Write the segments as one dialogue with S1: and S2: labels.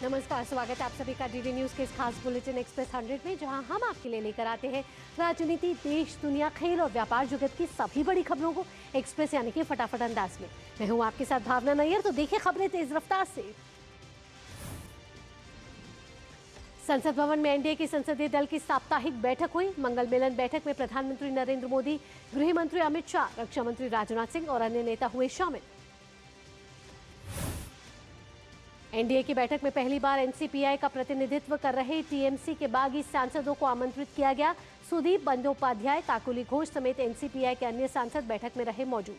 S1: नमस्कार, स्वागत है आप सभी का डीडी न्यूज के इस खास बुलेटिन एक्सप्रेस 100 में, जहां हम आपके लिए लेकर आते हैं राजनीति, देश, दुनिया, खेल और व्यापार जगत की सभी बड़ी खबरों को एक्सप्रेस यानी कि फटाफट अंदाज में। मैं हूं आपके साथ भावना नैयर। तो देखिए खबरें तेज रफ्तार से। संसद भवन में एनडीए की संसदीय दल की साप्ताहिक बैठक हुई। मंगल मिलन बैठक में प्रधानमंत्री नरेंद्र मोदी, गृह मंत्री अमित शाह, रक्षा मंत्री राजनाथ सिंह और अन्य नेता हुए शामिल। एनडीए की बैठक में पहली बार एनसीपीआई का प्रतिनिधित्व कर रहे टीएमसी के बागी सांसदों को आमंत्रित किया गया। सुदीप बंदोपाध्याय, काकुली घोष समेत एनसीपीआई के अन्य सांसद बैठक में रहे मौजूद।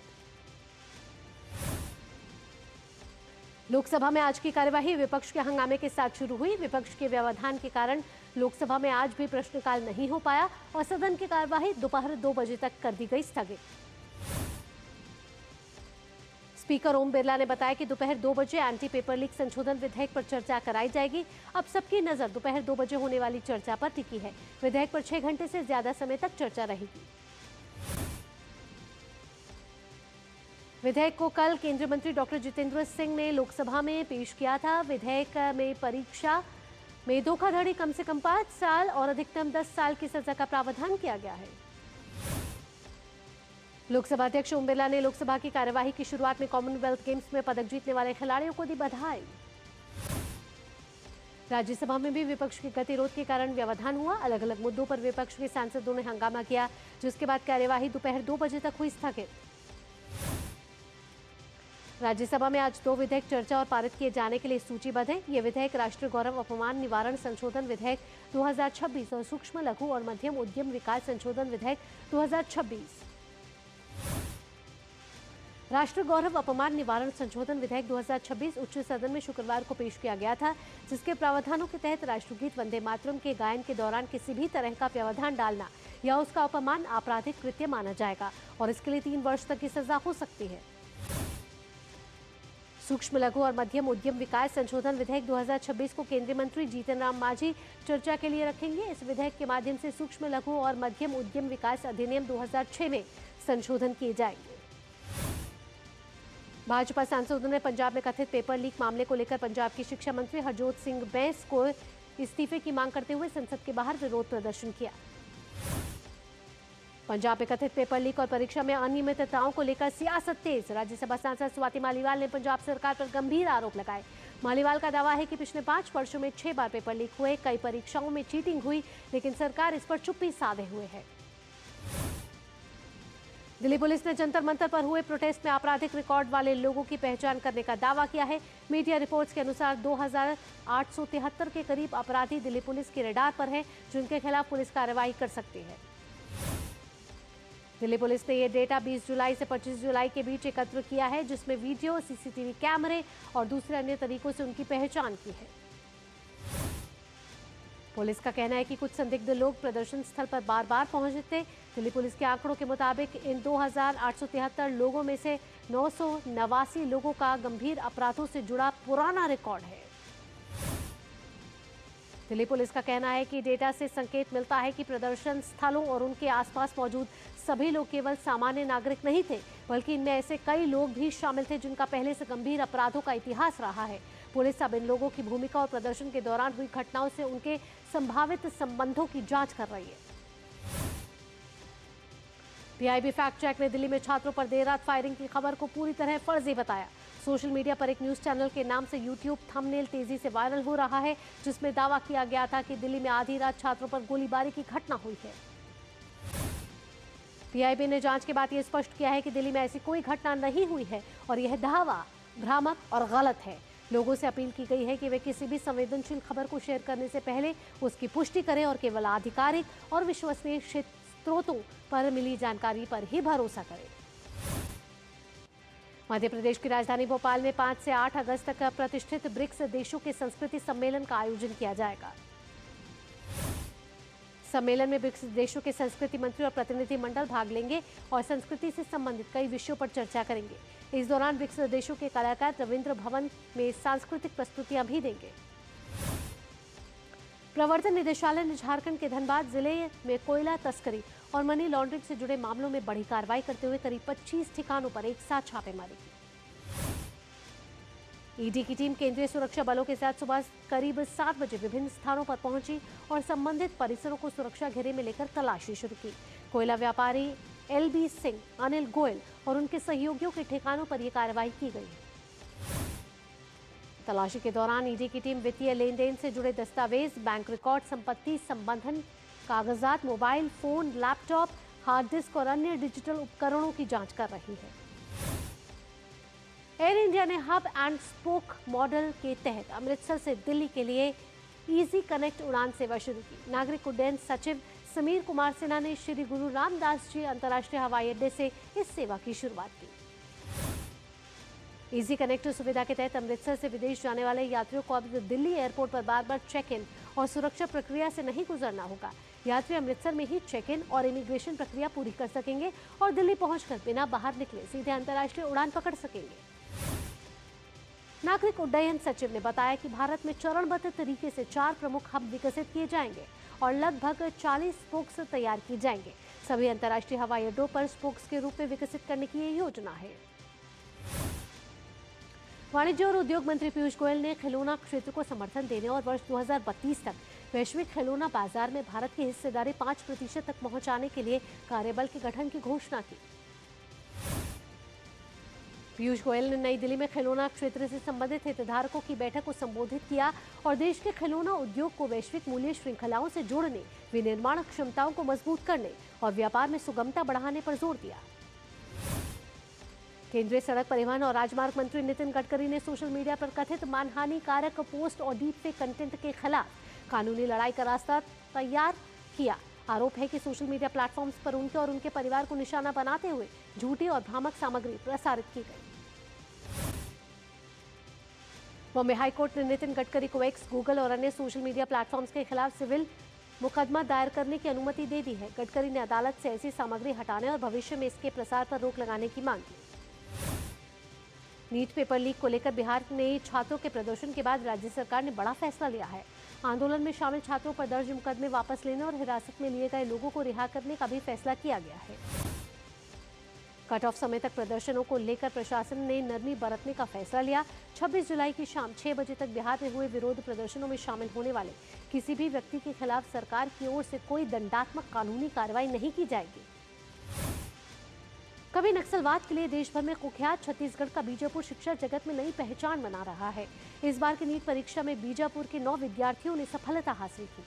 S1: लोकसभा में आज की कार्यवाही विपक्ष के हंगामे के साथ शुरू हुई। विपक्ष के व्यवधान के कारण लोकसभा में आज भी प्रश्नकाल नहीं हो पाया और सदन की कार्यवाही दोपहर 2 बजे तक कर दी गई स्थगित। स्पीकर ओम बिरला ने बताया कि दोपहर 2 बजे एंटी पेपर लीक संशोधन विधेयक पर चर्चा कराई जाएगी। अब सबकी नजर दोपहर 2 बजे होने वाली चर्चा पर टिकी है। विधेयक पर 6 घंटे से ज्यादा समय तक चर्चा रहेगी। विधेयक को कल केंद्रीय मंत्री डॉक्टर जितेंद्र सिंह ने लोकसभा में पेश किया था। विधेयक में परीक्षा में धोखाधड़ी कम से कम 5 साल और अधिकतम 10 साल की सजा का प्रावधान किया गया है। लोकसभा अध्यक्ष ओम बिरला ने लोकसभा की कार्यवाही की शुरुआत में कॉमनवेल्थ गेम्स में पदक जीतने वाले खिलाड़ियों को दी बधाई। राज्यसभा में भी विपक्ष के गतिरोध के कारण व्यवधान हुआ। अलग अलग मुद्दों पर विपक्ष के सांसदों ने हंगामा किया, जिसके बाद कार्यवाही दोपहर 2 बजे तक हुई स्थगित। राज्यसभा में आज 2 विधेयक चर्चा और पारित किए जाने के लिए सूचीबद्ध हैं। ये विधेयक राष्ट्रीय गौरव अपमान निवारण संशोधन विधेयक 2026 और सूक्ष्म लघु और मध्यम उद्यम विकास संशोधन विधेयक 2026। राष्ट्रीय गौरव अपमान निवारण संशोधन विधेयक 2026 उच्च सदन में शुक्रवार को पेश किया गया था, जिसके प्रावधानों के तहत राष्ट्रगीत वंदे मातरम के गायन के दौरान किसी भी तरह का व्यवधान डालना या उसका अपमान आपराधिक कृत्य माना जाएगा और इसके लिए 3 वर्ष तक की सजा हो सकती है। सूक्ष्म लघु और मध्यम उद्यम विकास संशोधन विधेयक 2026 को केंद्रीय मंत्री जीतन राम मांझी चर्चा के लिए रखेंगे। इस विधेयक के माध्यम से सूक्ष्म लघु और मध्यम उद्यम विकास अधिनियम 2006 में संशोधन किए जाएंगे। भाजपा सांसदों ने पंजाब में कथित पेपर लीक मामले को लेकर पंजाब की शिक्षा मंत्री हरजोत सिंह बैंस को इस्तीफे की मांग करते हुए संसद के बाहर विरोध प्रदर्शन किया। पंजाब में कथित पेपर लीक और परीक्षा में अनियमितताओं को लेकर सियासत तेज। राज्यसभा सांसद स्वाति मालीवाल ने पंजाब सरकार पर गंभीर आरोप लगाए। मालीवाल का दावा है कि पिछले 5 वर्षों में 6 बार पेपर लीक हुए, कई परीक्षाओं में चीटिंग हुई, लेकिन सरकार इस पर चुप्पी साधे हुए है। दिल्ली पुलिस ने जंतर मंतर पर हुए प्रोटेस्ट में आपराधिक रिकॉर्ड वाले लोगों की पहचान करने का दावा किया है। मीडिया रिपोर्ट्स के अनुसार 2873 के करीब अपराधी दिल्ली पुलिस के रडार पर हैं, जिनके खिलाफ पुलिस कार्रवाई कर सकती है। दिल्ली पुलिस ने यह डेटा 20 जुलाई से 25 जुलाई के बीच एकत्र किया है, जिसमें वीडियो, सीसीटीवी कैमरे और दूसरे अन्य तरीकों से उनकी पहचान की है। पुलिस का कहना है कि कुछ संदिग्ध लोग प्रदर्शन स्थल पर बार बार पहुंचे थे। दिल्ली पुलिस के आंकड़ों के मुताबिक इन 2873 लोगों में से 989 लोगों का गंभीर अपराधों से जुड़ा पुराना रिकॉर्ड है। दिल्ली पुलिस का कहना है कि डेटा से संकेत मिलता है कि प्रदर्शन स्थलों और उनके आसपास मौजूद सभी लोग केवल सामान्य नागरिक नहीं थे, बल्कि इनमें ऐसे कई लोग भी शामिल थे जिनका पहले से गंभीर अपराधों का इतिहास रहा है। पुलिस अब इन लोगों की भूमिका और प्रदर्शन के दौरान हुई घटनाओं से उनके संभावित संबंधों की जांच कर रही है। पीआईबी फैक्ट चेक ने दिल्ली में छात्रों पर देर रात फायरिंग की खबर को पूरी तरह फर्जी बताया। सोशल मीडिया पर एक न्यूज चैनल के नाम से यूट्यूब थंबनेल तेजी से वायरल हो रहा है, जिसमें दावा किया गया था कि दिल्ली में आधी रात छात्रों पर गोलीबारी की घटना हुई है। पीआईबी ने जांच के बाद यह स्पष्ट किया है कि दिल्ली में ऐसी कोई घटना नहीं हुई है और यह दावा भ्रामक और गलत है। लोगों से अपील की गई है कि वे किसी भी संवेदनशील खबर को शेयर करने से पहले उसकी पुष्टि करें और केवल आधिकारिक और विश्वसनीय स्रोतों पर मिली जानकारी पर ही भरोसा करें। मध्य प्रदेश की राजधानी भोपाल में 5 से 8 अगस्त तक प्रतिष्ठित ब्रिक्स देशों के संस्कृति सम्मेलन का आयोजन किया जाएगा। सम्मेलन में ब्रिक्स देशों के संस्कृति मंत्री और प्रतिनिधि मंडल भाग लेंगे और संस्कृति से संबंधित कई विषयों पर चर्चा करेंगे। इस दौरान ब्रिक्स देशों के कलाकार रविंद्र भवन में सांस्कृतिक प्रस्तुतियां भी देंगे। प्रवर्तन निदेशालय ने झारखंड के धनबाद जिले में कोयला तस्करी और मनी लॉन्ड्रिंग से जुड़े मामलों में बड़ी कार्रवाई करते हुए करीब 25 ठिकानों पर एक साथ छापेमारी की। ईडी की टीम केंद्रीय सुरक्षा बलों के साथ सुबह करीब 7 बजे विभिन्न स्थानों पर पहुंची और संबंधित परिसरों को सुरक्षा घेरे में लेकर तलाशी शुरू की। कोयला व्यापारी एलबी सिंह, अनिल गोयल और उनके सहयोगियों के ठिकानों पर यह कार्रवाई की गई। तलाशी के दौरान ईडी की टीम वित्तीय लेन देन से जुड़े दस्तावेज, बैंक रिकॉर्ड, संपत्ति संबंधन कागजात, mobile phone, laptop, hard disk और अन्य डिजिटल उपकरणों की जांच कर रही है। एयर इंडिया ने हब एंड स्पोक मॉडल के तहत अमृतसर से दिल्ली के लिए इजी कनेक्ट उड़ान सेवा शुरू की। नागरिक उड्डयन सचिव समीर कुमार सिन्हा ने श्री गुरु रामदास जी अंतर्राष्ट्रीय हवाई अड्डे से इस सेवा की शुरुआत की। इजी कनेक्ट सुविधा के तहत अमृतसर से विदेश जाने वाले यात्रियों को अब दिल्ली एयरपोर्ट पर बार बार चेक इन और सुरक्षा प्रक्रिया से नहीं गुजरना होगा। यात्री अमृतसर में ही चेक इन और इमिग्रेशन प्रक्रिया पूरी कर सकेंगे और दिल्ली पहुंचकर बिना बाहर निकले सीधे अंतर्राष्ट्रीय उड़ान पकड़ सकेंगे। नागरिक उड्डयन सचिव ने बताया कि भारत में चरणबद्ध तरीके से 4 प्रमुख हब विकसित किए जाएंगे और लगभग 40 स्पोक्स तैयार किए जाएंगे। सभी अंतर्राष्ट्रीय हवाई अड्डों पर स्पोक्स के रूप में विकसित करने की ये योजना है। वाणिज्य और उद्योग मंत्री पीयूष गोयल ने खिलौना क्षेत्र को समर्थन देने और वर्ष 2032 तक वैश्विक खिलौना बाजार में भारत की हिस्सेदारी 5% तक पहुंचाने के लिए कार्यबल के गठन की घोषणा की। पीयूष गोयल ने नई दिल्ली में खिलौना क्षेत्र से संबंधित हितधारकों की बैठक को संबोधित किया और देश के खिलौना उद्योग को वैश्विक मूल्य श्रृंखलाओं से जोड़ने, विनिर्माण क्षमताओं को मजबूत करने और व्यापार में सुगमता बढ़ाने पर जोर दिया। केंद्रीय सड़क परिवहन और राजमार्ग मंत्री नितिन गडकरी ने सोशल मीडिया पर कथित मानहानिकारक पोस्ट और डीप फेक कंटेंट के खिलाफ कानूनी लड़ाई का रास्ता तैयार किया। आरोप है कि सोशल मीडिया प्लेटफॉर्म्स पर उनके और उनके परिवार को निशाना बनाते हुए झूठी और भ्रामक सामग्री प्रसारित की गई। बॉम्बे हाईकोर्ट ने नितिन गडकरी को एक्स, गूगल और अन्य सोशल मीडिया प्लेटफॉर्म्स के खिलाफ सिविल मुकदमा दायर करने की अनुमति दे दी है। गडकरी ने अदालत से ऐसी सामग्री हटाने और भविष्य में इसके प्रसार पर रोक लगाने की मांग की। नीट पेपर लीक को लेकर बिहार में छात्रों के प्रदर्शन के बाद राज्य सरकार ने बड़ा फैसला लिया है। आंदोलन में शामिल छात्रों पर दर्ज मुकदमे वापस लेने और हिरासत में लिए गए लोगों को रिहा करने का भी फैसला किया गया है। कट ऑफ समय तक प्रदर्शनों को लेकर प्रशासन ने नरमी बरतने का फैसला लिया। 26 जुलाई की शाम 6 बजे तक बिहार में हुए विरोध प्रदर्शनों में शामिल होने वाले किसी भी व्यक्ति के खिलाफ सरकार की ओर से कोई दंडात्मक कानूनी कार्रवाई नहीं की जाएगी। कभी नक्सलवाद के लिए देश भर में कुख्यात छत्तीसगढ़ का बीजापुर शिक्षा जगत में नई पहचान बना रहा है। इस बार की नीट परीक्षा में बीजापुर के 9 विद्यार्थियों ने सफलता हासिल की।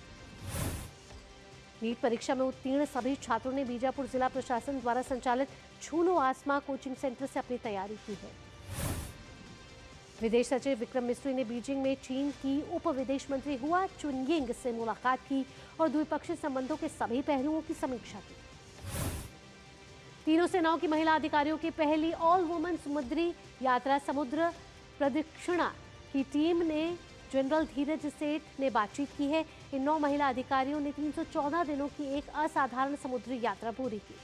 S1: नीट परीक्षा में उत्तीर्ण सभी छात्रों ने बीजापुर जिला प्रशासन द्वारा संचालित छूलो आसमा कोचिंग सेंटर से अपनी तैयारी की है। विदेश सचिव विक्रम मिस्री ने बीजिंग में चीन की उप विदेश मंत्री हुआ चुनयिंग से मुलाकात की और द्विपक्षीय संबंधों के सभी पहलुओं की समीक्षा की। तीनों सेनाओं की महिला अधिकारियों की पहली ऑल वुमेन समुद्री यात्रा समुद्र प्रदक्षिणा की टीम ने जनरल धीरज सेठ ने बातचीत की है। इन 9 महिला अधिकारियों ने 314 दिनों की एक असाधारण समुद्री यात्रा पूरी की।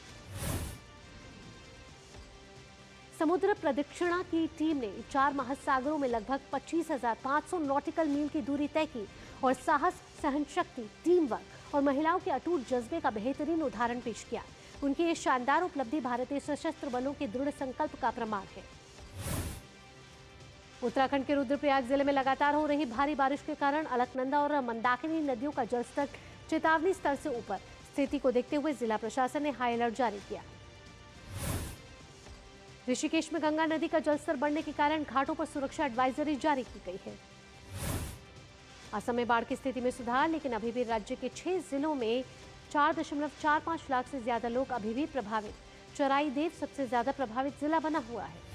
S1: समुद्र प्रदक्षिणा की टीम ने 4 महासागरों में लगभग 25,500 नॉटिकल मील की दूरी तय की और साहस, सहनशक्ति, टीम वर्क और महिलाओं के अटूट जज्बे का बेहतरीन उदाहरण पेश किया। उनकी ये शानदार उपलब्धि भारतीय सशस्त्र बलों के दृढ़ संकल्प का प्रमाण है। उत्तराखंड के रुद्रप्रयाग जिले में लगातार हो रही भारी बारिश के कारण अलकनंदा और मंदाकिनी नदियों का जलस्तर चेतावनी स्तर से ऊपर। स्थिति को देखते हुए जिला प्रशासन ने हाई अलर्ट जारी किया। ऋषिकेश में गंगा नदी का जलस्तर बढ़ने के कारण घाटों पर सुरक्षा एडवाइजरी जारी की गई है। असम में बाढ़ की स्थिति में सुधार, लेकिन अभी भी राज्य के 6 जिलों में 4.45 लाख से ज्यादा लोग अभी भी प्रभावित। चराईदेव सबसे ज्यादा प्रभावित जिला बना हुआ है।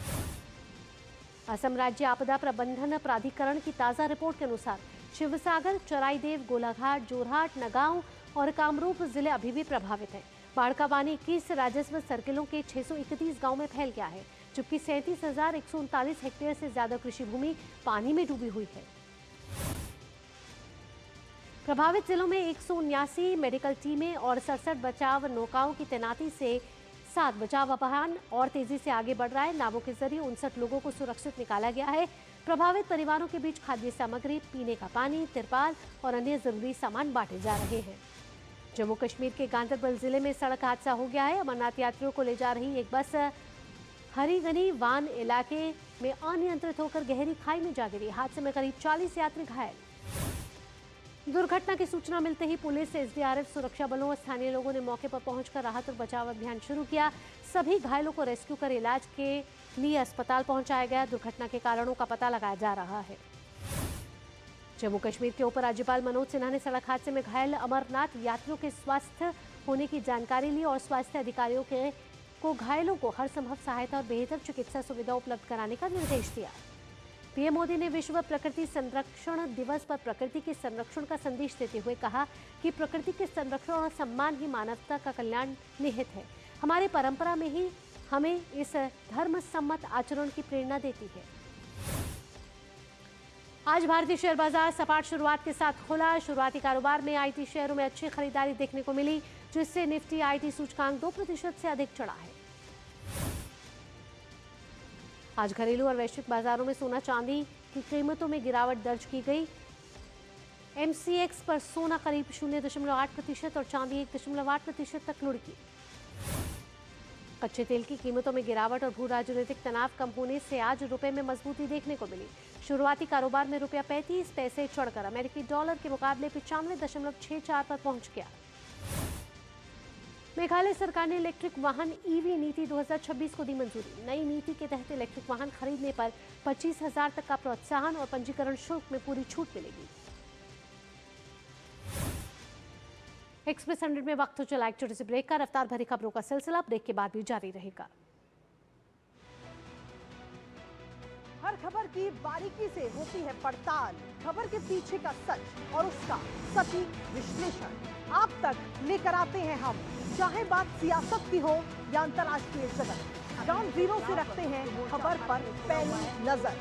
S1: असम राज्य आपदा प्रबंधन प्राधिकरण की ताजा रिपोर्ट के अनुसार शिवसागर, चराईदेव, गोलाघाट, जोरहाट, नगांव और कामरूप जिले अभी भी प्रभावित हैं। बाढ़ का पानी 21 राजस्व सर्किलों के 631 गांव में फैल गया है, जबकि 37,139 हेक्टेयर से ज्यादा कृषि भूमि पानी में डूबी हुई है। प्रभावित जिलों में 179 मेडिकल टीमें और 67 बचाव नौकाओं की तैनाती से 7 बचाव अभियान और तेजी से आगे बढ़ रहा है। नावों के जरिए 59 लोगों को सुरक्षित निकाला गया है। प्रभावित परिवारों के बीच खाद्य सामग्री, पीने का पानी, तिरपाल और अन्य जरूरी सामान बांटे जा रहे हैं। जम्मू कश्मीर के गांदरबल जिले में सड़क हादसा हो गया है। अमरनाथ यात्रियों को ले जा रही एक बस हरिगनी वान इलाके में अनियंत्रित होकर गहरी खाई में जा गिरी। हादसे में करीब 40 यात्री घायल। दुर्घटना की सूचना मिलते ही पुलिस, एसडीआरएफ, सुरक्षा बलों और स्थानीय लोगों ने मौके पर पहुंचकर राहत और बचाव अभियान शुरू किया। सभी घायलों को रेस्क्यू कर इलाज के लिए अस्पताल पहुंचाया गया। दुर्घटना के कारणों का पता लगाया जा रहा है। जम्मू कश्मीर के उप राज्यपाल मनोज सिन्हा ने सड़क हादसे में घायल अमरनाथ यात्रियों के स्वस्थ होने की जानकारी ली और स्वास्थ्य अधिकारियों को घायलों को हर संभव सहायता और बेहतर चिकित्सा सुविधा उपलब्ध कराने का निर्देश दिया। पीएम मोदी ने विश्व प्रकृति संरक्षण दिवस पर प्रकृति के संरक्षण का संदेश देते हुए कहा कि प्रकृति के संरक्षण और सम्मान ही मानवता का कल्याण निहित है। हमारी परंपरा में ही हमें इस धर्म सम्मत आचरण की प्रेरणा देती है। आज भारतीय शेयर बाजार सपाट शुरुआत के साथ खुला। शुरुआती कारोबार में आईटी शेयरों में अच्छी खरीदारी देखने को मिली, जिससे निफ्टी आईटी सूचकांक 2% से अधिक चढ़ा है। आज घरेलू और वैश्विक बाजारों में सोना चांदी की कीमतों में गिरावट दर्ज की गई। एमसीएक्स पर सोना करीब 0.8% और चांदी 1.8% तक लुढ़की। कच्चे तेल की कीमतों में गिरावट और भू राजनीतिक तनाव कम होने से आज रुपए में मजबूती देखने को मिली। शुरुआती कारोबार में रुपया 35 पैसे चढ़कर अमेरिकी डॉलर के मुकाबले 95.64 पर पहुंच गया। मेघालय सरकार ने इलेक्ट्रिक वाहन ईवी नीति 2026 को दी मंजूरी। नई नीति के तहत इलेक्ट्रिक वाहन खरीदने पर 25,000 तक का प्रोत्साहन और पंजीकरण शुल्क में पूरी छूट मिलेगी। एक्सप्रेस 100 में वक्त हो चला एक छोटे से ब्रेक का। रफ्तार भरी खबरों का सिलसिला ब्रेक के बाद भी जारी रहेगा।
S2: हर खबर की बारीकी से होती है पड़ताल, खबर के पीछे का सच और उसका सटीक विश्लेषण आप तक लेकर आते हैं हम। चाहे बात सियासत की हो या अंतर्राष्ट्रीय जगत, ग्राउंड जीरो से रखते हैं खबर पर पहली नजर।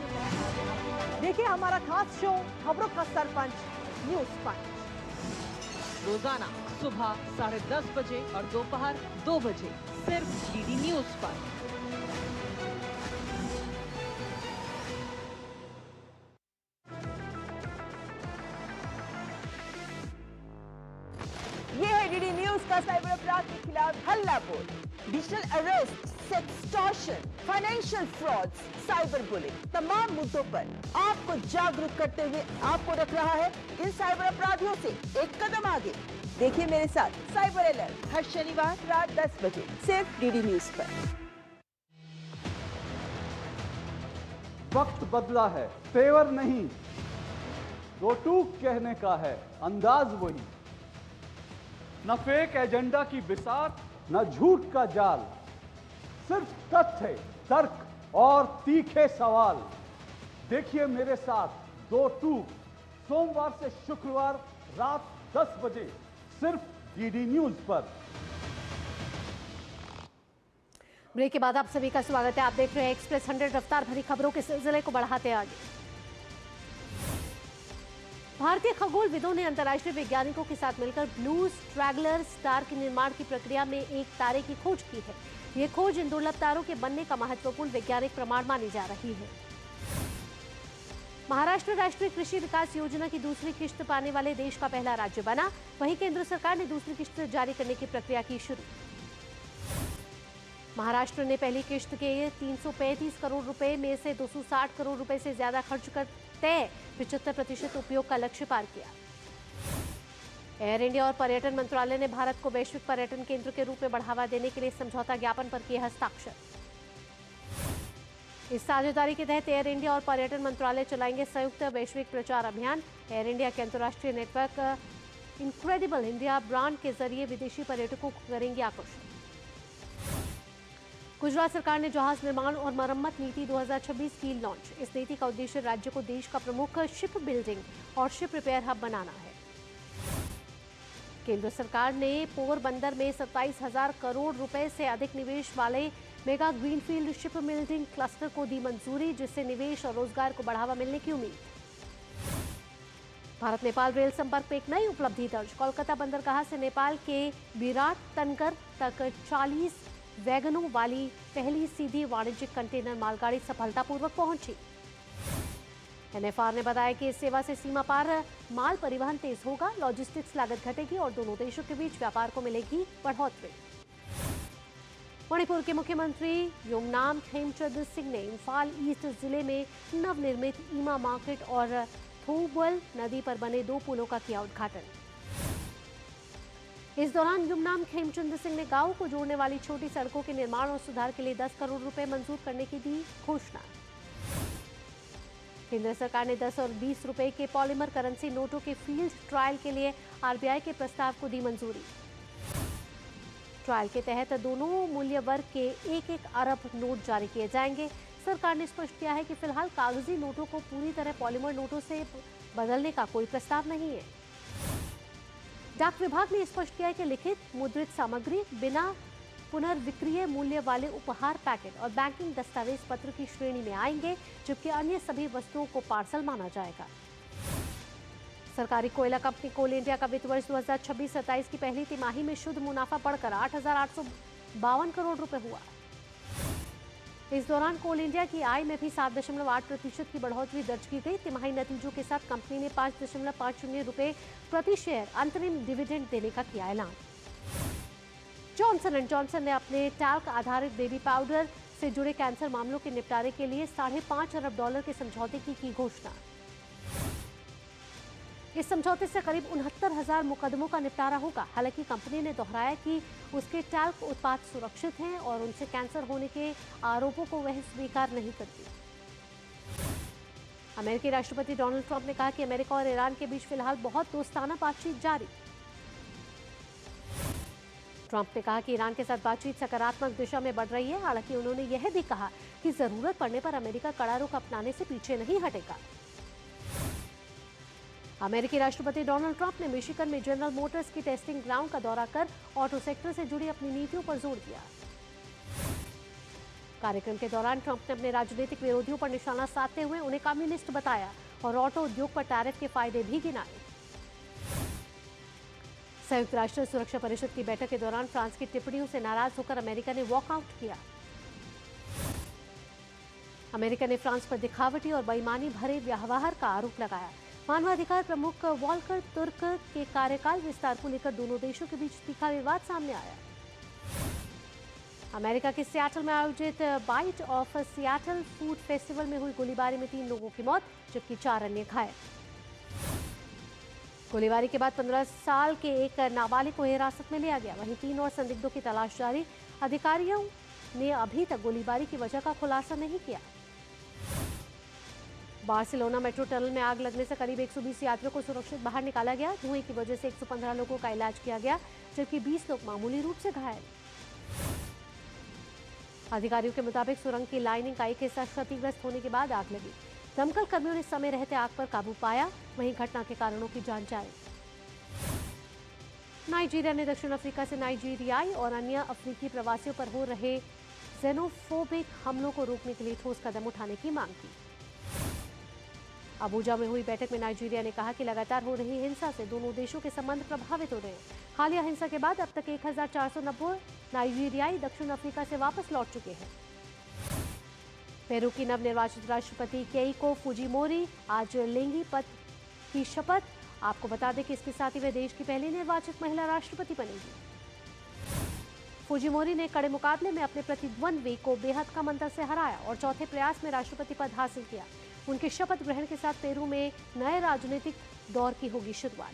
S2: देखिए हमारा खास शो खबरों का सरपंच न्यूज पंच,
S3: रोजाना सुबह 10:30 बजे और दोपहर 2 बजे सिर्फ डीडी न्यूज पर।
S2: ये है डीडी न्यूज का साइबर अपराध के खिलाफ हल्ला बोल। Digital arrest, sextortion, financial frauds, cyber bullying, तमाम मुद्दों पर आपको जागरूक करते हुए आपको रख रहा है इन साइबर अपराधियों से एक कदम आगे। देखिए मेरे साथ साइबर अलर्ट हर शनिवार रात 10 बजे सिर्फ डीडी न्यूज पर।
S4: वक्त बदला है, तेवर नहीं, दो टूक कहने का है अंदाज वही। न फेक एजेंडा की बिसात, न झूठ का जाल, सिर्फ तथ्य, तर्क और तीखे सवाल। देखिए मेरे साथ दो टूक, सोमवार से शुक्रवार रात 10 बजे सिर्फ डीडी न्यूज पर।
S1: ब्रेक के बाद आप सभी का स्वागत है। आप देख रहे हैं एक्सप्रेस 100। रफ्तार भरी खबरों के सिलसिले को बढ़ाते आगे। भारतीय खगोलविदों ने अंतर्राष्ट्रीय वैज्ञानिकों के साथ मिलकर ब्लू स्ट्रैगलर स्टार के निर्माण की प्रक्रिया में एक तारे की खोज की है। यह खोज इन दुर्लभ तारों के बनने का महत्वपूर्ण वैज्ञानिक प्रमाण मानी जा रही है। महाराष्ट्र राष्ट्रीय कृषि विकास योजना की दूसरी किश्त पाने वाले देश का पहला राज्य बना। वहीं केंद्र सरकार ने दूसरी किश्त जारी करने की प्रक्रिया की शुरू। महाराष्ट्र ने पहली किश्त के 335 करोड़ रुपए में से 260 करोड़ रुपए से ज्यादा खर्च कर तय 75% उपयोग का लक्ष्य पार किया। एयर इंडिया और पर्यटन मंत्रालय ने भारत को वैश्विक पर्यटन केंद्र के रूप में बढ़ावा देने के लिए समझौता ज्ञापन पर किए हस्ताक्षर। इस साझेदारी के तहत एयर इंडिया और पर्यटन मंत्रालय चलाएंगे संयुक्त वैश्विक प्रचार अभियान। एयर इंडिया के अंतर्राष्ट्रीय नेटवर्क इनक्रेडिबल इंडिया ब्रांड के जरिए विदेशी पर्यटकों को करेंगे आकर्षित। गुजरात सरकार ने जहाज निर्माण और मरम्मत नीति 2026 की लॉन्च। इस नीति का उद्देश्य राज्य को देश का प्रमुख शिप बिल्डिंग और शिप रिपेयर हब बनाना है। केंद्र सरकार ने पोरबंदर में 27,000 करोड़ रुपए से अधिक निवेश वाले mega greenfield ship building cluster को दी मंजूरी, जिससे निवेश और रोजगार को बढ़ावा मिलने की उम्मीद। भारत नेपाल रेल संपर्क में एक नई उपलब्धि दर्ज। कोलकाता बंदरगाह से नेपाल के विराटनगर तक 40 वैगनों वाली पहली सीधी वाणिज्यिक कंटेनर मालगाड़ी सफलतापूर्वक पहुंची। एनएफआर ने बताया कि इस सेवा से सीमा पार माल परिवहन तेज होगा, लॉजिस्टिक्स लागत घटेगी और दोनों देशों के बीच व्यापार को मिलेगी बढ़ोतरी। मणिपुर के मुख्यमंत्री योमनाम खेमचंद सिंह ने इम्फाल ईस्ट जिले में नवनिर्मित ईमा मार्केट और थोबल नदी पर बने 2 पुलों का किया उद्घाटन। इस दौरान युमनाम खेमचंद सिंह ने गांव को जोड़ने वाली छोटी सड़कों के निर्माण और सुधार के लिए 10 करोड़ रुपए मंजूर करने की दी घोषणा। केंद्र सरकार ने 10 और 20 रुपए के पॉलीमर करेंसी नोटों के फील्ड ट्रायल के लिए आरबीआई के प्रस्ताव को दी मंजूरी। ट्रायल के तहत दोनों मूल्य वर्ग के 1-1 अरब नोट जारी किए जाएंगे। सरकार ने स्पष्ट किया है कि फिलहाल कागजी नोटों को पूरी तरह पॉलीमर नोटों से बदलने का कोई प्रस्ताव नहीं है। डाक विभाग ने स्पष्ट किया है कि लिखित मुद्रित सामग्री, बिना पुनर्विक्रय मूल्य वाले उपहार पैकेट और बैंकिंग दस्तावेज पत्र की श्रेणी में आएंगे, जबकि अन्य सभी वस्तुओं को पार्सल माना जाएगा। सरकारी कोयला कंपनी कोल इंडिया का वित्त वर्ष 2026-27 की पहली तिमाही में शुद्ध मुनाफा बढ़कर 8,852 करोड़ रुपए हुआ। इस दौरान कोल इंडिया की आय में भी 7.8% की बढ़ोतरी दर्ज की गई। तिमाही नतीजों के साथ कंपनी ने 5.50 रुपए प्रति शेयर अंतरिम डिविडेंड देने का किया ऐलान। जॉनसन एंड जॉनसन ने अपने टैल्क आधारित बेबी पाउडर से जुड़े कैंसर मामलों के निपटारे के लिए $5.5 अरब के समझौते की घोषणा। इस समझौते से करीब 69,000 मुकदमों का निपटारा होगा। हालांकि कंपनी ने दोहराया कि उसके टैल्क उत्पाद सुरक्षित हैं और उनसे कैंसर होने के आरोपों को वह स्वीकार नहीं करती। अमेरिकी राष्ट्रपति डोनाल्ड ट्रंप ने कहा कि अमेरिका और ईरान के बीच फिलहाल बहुत दोस्ताना बातचीत जारी। ट्रंप ने कहा कि ईरान के साथ बातचीत सकारात्मक दिशा में बढ़ रही है। हालांकि उन्होंने यह भी कहा कि जरूरत पड़ने पर अमेरिका कड़ा रुख अपनाने से पीछे नहीं हटेगा। अमेरिकी राष्ट्रपति डोनाल्ड ट्रंप ने मिशिगन में जनरल मोटर्स की टेस्टिंग ग्राउंड का दौरा कर ऑटो सेक्टर से जुड़ी अपनी नीतियों पर जोर दिया। कार्यक्रम के दौरान ट्रंप ने अपने राजनीतिक विरोधियों पर निशाना साधते हुए उन्हें कम्युनिस्ट बताया और ऑटो उद्योग पर टैरिफ के फायदे भी गिनाए। संयुक्त राष्ट्र सुरक्षा परिषद की बैठक के दौरान फ्रांस की टिप्पणियों से नाराज होकर अमेरिका ने वॉकआउट किया। अमेरिका ने फ्रांस पर दिखावटी और बेईमानी भरे व्यवहार का आरोप लगाया। मानवाधिकार प्रमुख वॉल्कर तुर्क के कार्यकाल विस्तार को लेकर दोनों देशों के बीच तीखा विवाद सामने आया। अमेरिका के सियाटल में आयोजित bite of Seattle food festival में हुई गोलीबारी में 3 लोगों की मौत, जबकि 4 अन्य घायल। गोलीबारी के बाद 15 साल के एक नाबालिग को हिरासत में लिया गया। वहीं 3 और संदिग्धों की तलाश जारी। अधिकारियों ने अभी तक गोलीबारी की वजह का खुलासा नहीं किया। बार्सिलोना मेट्रो टनल में आग लगने से करीब 120 यात्रियों को सुरक्षित बाहर निकाला गया। धुएं की वजह से 115 लोगों का इलाज किया गया, जबकि 20 लोग मामूली रूप से घायल। अधिकारियों के मुताबिक सुरंग की लाइनिंग का एक हिस्सा क्षतिग्रस्त होने के बाद आग लगी। दमकल कर्मियों ने समय रहते आग पर काबू पाया। वहीं घटना के कारणों की जांच जारी। नाइजीरिया ने दक्षिण अफ्रीका से नाइजीरियाई और अन्य अफ्रीकी प्रवासियों पर हो रहे जेनोफोबिक हमलों को रोकने के लिए ठोस कदम उठाने की मांग की। अबूजा में हुई बैठक में नाइजीरिया ने कहा कि लगातार हो रही हिंसा से दोनों देशों के संबंध प्रभावित हो रहे हैं। हालिया हिंसा के बाद अब तक 1,490 नाइजीरियाई दक्षिण अफ्रीका से वापस लौट चुके हैं। पेरू की नवनिर्वाचित राष्ट्रपति केइको फुजिमोरी आज लेंगी पद की शपथ। आपको बता दें कि इसके साथ ही वे देश की पहली निर्वाचित महिला राष्ट्रपति बनेंगी। फुजिमोरी ने कड़े मुकाबले में अपने प्रतिद्वंद्वी को बेहद कम अंतर से हराया और चौथे प्रयास में राष्ट्रपति पद हासिल किया। उनके शपथ ग्रहण के साथ पेरू में नए राजनीतिक दौर की होगी शुरुआत।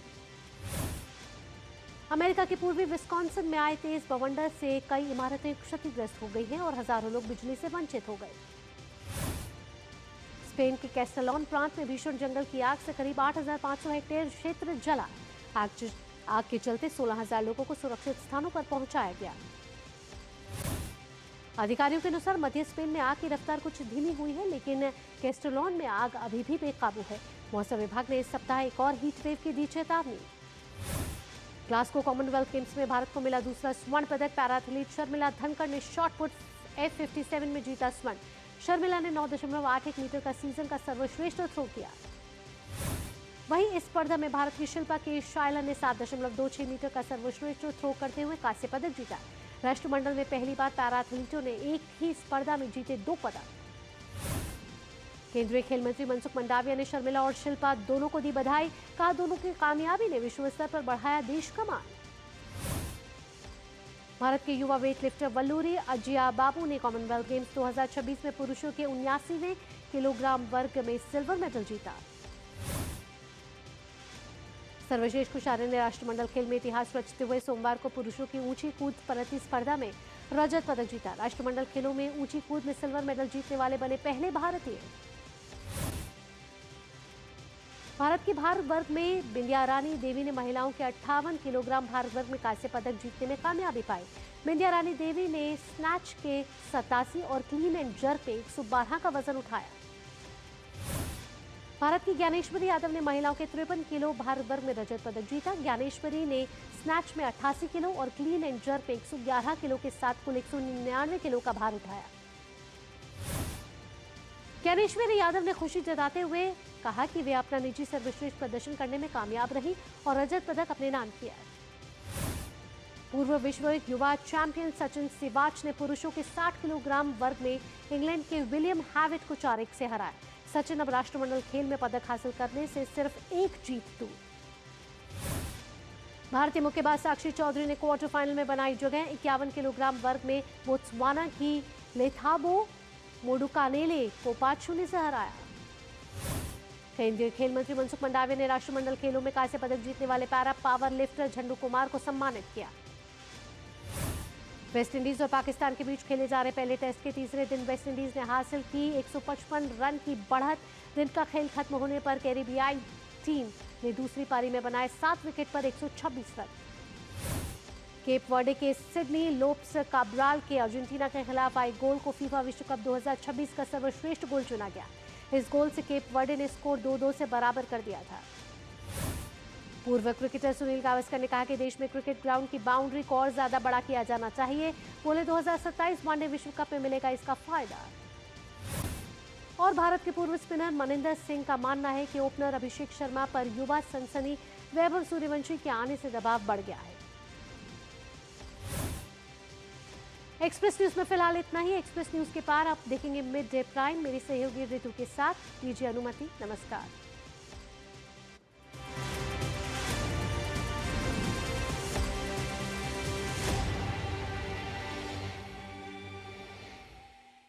S1: अमेरिका के पूर्वी विस्कॉन्सिन में आए तेज बवंडर से कई इमारतें क्षतिग्रस्त हो गई हैं और हजारों लोग बिजली से वंचित हो गए। स्पेन के कैस्टलॉन प्रांत में भीषण जंगल की आग से करीब 8,500 हेक्टेयर क्षेत्र जला। आग के चलते 16,000 लोगों को सुरक्षित स्थानों पर पहुंचाया गया। अधिकारियों के अनुसार मध्य स्पेन में आग की रफ्तार कुछ धीमी हुई है, लेकिन कैस्टलॉन में आग अभी भी बेकाबू है। मौसम विभाग ने इस सप्ताह एक और हीट वेव की दी चेतावनी। ग्लासगो कॉमनवेल्थ गेम्स में भारत को मिला दूसरा स्वर्ण पदक। पैरा एथलीट शर्मिला धनखड़ ने शॉट पुट F57 में जीता स्वर्ण। शर्मिला ने 9.81 मीटर का सीजन का सर्वश्रेष्ठ थ्रो किया। वहीं इस स्पर्धा में भारत की शिल्पा के शायला ने 7.26 मीटर का सर्वश्रेष्ठ थ्रो करते हुए कांस्य पदक जीता। राष्ट्रमंडल में पहली बार पैरा एथलीटों ने एक ही स्पर्धा में जीते 2 पदक। केंद्रीय खेल मंत्री मनसुख मंडाविया ने शर्मिला और शिल्पा दोनों को दी बधाई। कहा दोनों की कामयाबी ने विश्व स्तर पर बढ़ाया देश का मान। भारत के युवा वेटलिफ्टर वल्लूरी अजिया बाबू ने कॉमनवेल्थ गेम्स 2026 में पुरुषों के 79वें किलोग्राम वर्ग में सिल्वर मेडल जीता। सर्वश्रेष्ठ कुशारे ने राष्ट्रमंडल खेल में इतिहास रचते हुए सोमवार को पुरुषों की ऊंची कूद प्रतिस्पर्धा में रजत पदक जीता। राष्ट्रमंडल खेलों में ऊंची कूद में सिल्वर मेडल जीतने वाले बने पहले भारतीय। भारत की भार वर्ग में बिंदिया रानी देवी ने महिलाओं के 58 किलोग्राम भार वर्ग में कांस्य पदक जीतने में कामयाबी पाई। बिंदिया रानी देवी ने स्नैच के 87 और क्लीन एंड जर्क पे 112 का वजन उठाया। भारत की ज्ञानेश्वरी यादव ने महिलाओं के 53 किलो भार वर्ग में रजत पदक जीता। ज्ञानेश्वरी ने स्नैच में 88 किलो और क्लीन एंड जर्क पे 111 किलो के साथ कुल 199 किलो का भार उठाया। ज्ञानेश्वरी यादव ने खुशी जताते हुए कहा कि वे अपना निजी सर्वश्रेष्ठ प्रदर्शन करने में कामयाब रही और रजत पदक अपने नाम किया। पूर्व विश्व युवा चैंपियन सचिन सिवाच ने पुरुषों के 60 किलोग्राम वर्ग में इंग्लैंड के विलियम हैविट को 4-1 से हराया। सचिन अब राष्ट्रमंडल खेल में पदक हासिल करने से सिर्फ एक जीत दूर। भारतीय मुक्केबाज साक्षी चौधरी ने क्वार्टर फाइनल में बनाई जगह। 51 किलोग्राम वर्ग में बोत्सवाना की लेथाबो मोडुकानेले को 5-0 से हराया। केंद्रीय खेल मंत्री मनसुख मंडाविया ने राष्ट्रमंडल खेलों में कांस्य पदक जीतने वाले पैरा पावर लिफ्टर झंडू कुमार को सम्मानित किया। वेस्टइंडीज और पाकिस्तान के बीच खेले जा रहे पहले टेस्ट के तीसरे दिन वेस्टइंडीज ने हासिल की 155 रन की बढ़त। दिन का खेल खत्म होने पर कैरिबियाई टीम ने दूसरी पारी में बनाए 7 विकेट पर 126 रन। केप वर्डे के सिडनी लोप्स काब्राल के अर्जेंटीना के खिलाफ आए गोल को फीफा विश्व कप 2026 का सर्वश्रेष्ठ गोल चुना गया। इस गोल से केप वर्डे ने स्कोर 2-2 से बराबर कर दिया था। पूर्व क्रिकेटर सुनील गावस्कर ने कहा कि देश में क्रिकेट ग्राउंड की बाउंड्री को और ज्यादा बड़ा किया जाना चाहिए। बोले 2027 वनडे विश्व कप में मिलेगा इसका फायदा। और भारत के पूर्व स्पिनर मनिंदर सिंह का मानना है कि ओपनर अभिषेक शर्मा पर युवा सनसनी वैभव सूर्यवंशी के आने से दबाव बढ़ गया है। एक्सप्रेस न्यूज में फिलहाल इतना ही। एक्सप्रेस न्यूज के पार आप देखेंगे मिड डे प्राइम मेरी सहयोगी ऋतु के साथ। दीजिए अनुमति। नमस्कार।